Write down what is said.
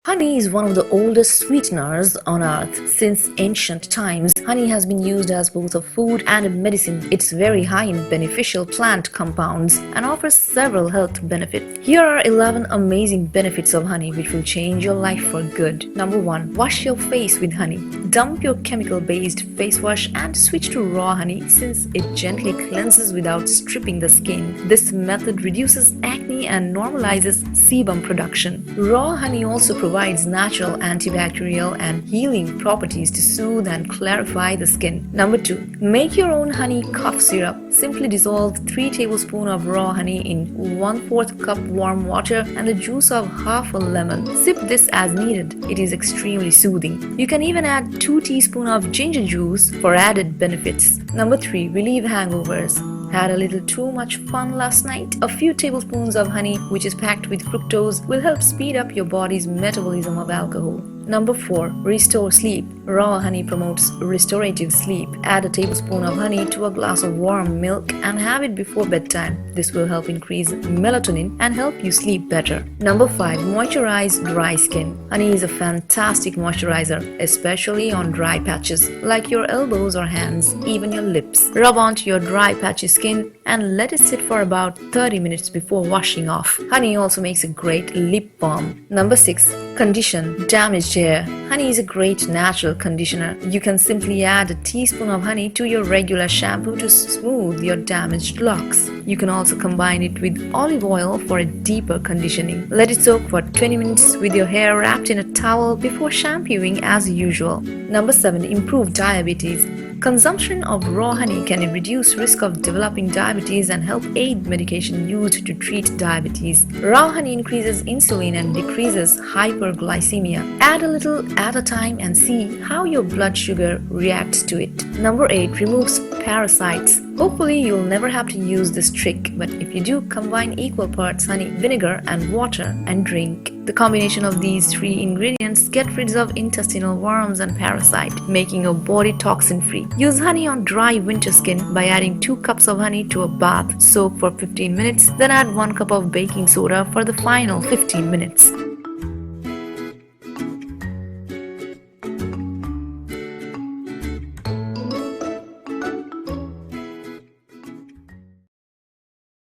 Honey is one of the oldest sweeteners on earth. Since ancient times, honey has been used as both a food and a medicine. It's very high in beneficial plant compounds and offers several health benefits. Here are 11 amazing benefits of honey which will change your life for good. Number 1. Wash your face with honey. Dump your chemical-based face wash and switch to raw honey since it gently cleanses without stripping the skin. This method reduces acne and normalizes sebum production. Raw honey also provides natural antibacterial and healing properties to soothe and clarify the skin. Number 2. Make your own honey cough syrup. Simply dissolve 3 tablespoons of raw honey in 1/4 cup warm water and the juice of half a lemon. Sip this as needed. It is extremely soothing. You can even add 2 teaspoons of ginger juice for added benefits. Number 3. Relieve hangovers. Had a little too much fun last night? A few tablespoons of honey, which is packed with fructose, will help speed up your body's metabolism of alcohol. Number 4. Restore sleep. Raw honey promotes restorative sleep. Add a tablespoon of honey to a glass of warm milk and have it before bedtime. This will help increase melatonin and help you sleep better. Number 5. Moisturize dry skin. Honey is a fantastic moisturizer, especially on dry patches like your elbows or hands, even your lips. Rub onto your dry patchy skin and let it sit for about 30 minutes before washing off. Honey also makes a great lip balm. Number 6. Condition damaged hair. Honey is a great natural conditioner. You can simply add a teaspoon of honey to your regular shampoo to smooth your damaged locks. You can also combine it with olive oil for a deeper conditioning. Let it soak for 20 minutes with your hair wrapped in a towel before shampooing as usual. Number 7. Improve diabetes. Consumption of raw honey can reduce risk of developing diabetes and help aid medication used to treat diabetes. Raw honey increases insulin and decreases hyperglycemia. Add a little at a time and see how your blood sugar reacts to it. Number 8. Removes parasites. Hopefully you'll never have to use this trick, but if you do, combine equal parts honey, vinegar and water and drink. The combination of these 3 ingredients get rid of intestinal worms and parasites, making your body toxin-free. Use honey on dry winter skin by adding 2 cups of honey to a bath. Soak for 15 minutes, then add 1 cup of baking soda for the final 15 minutes.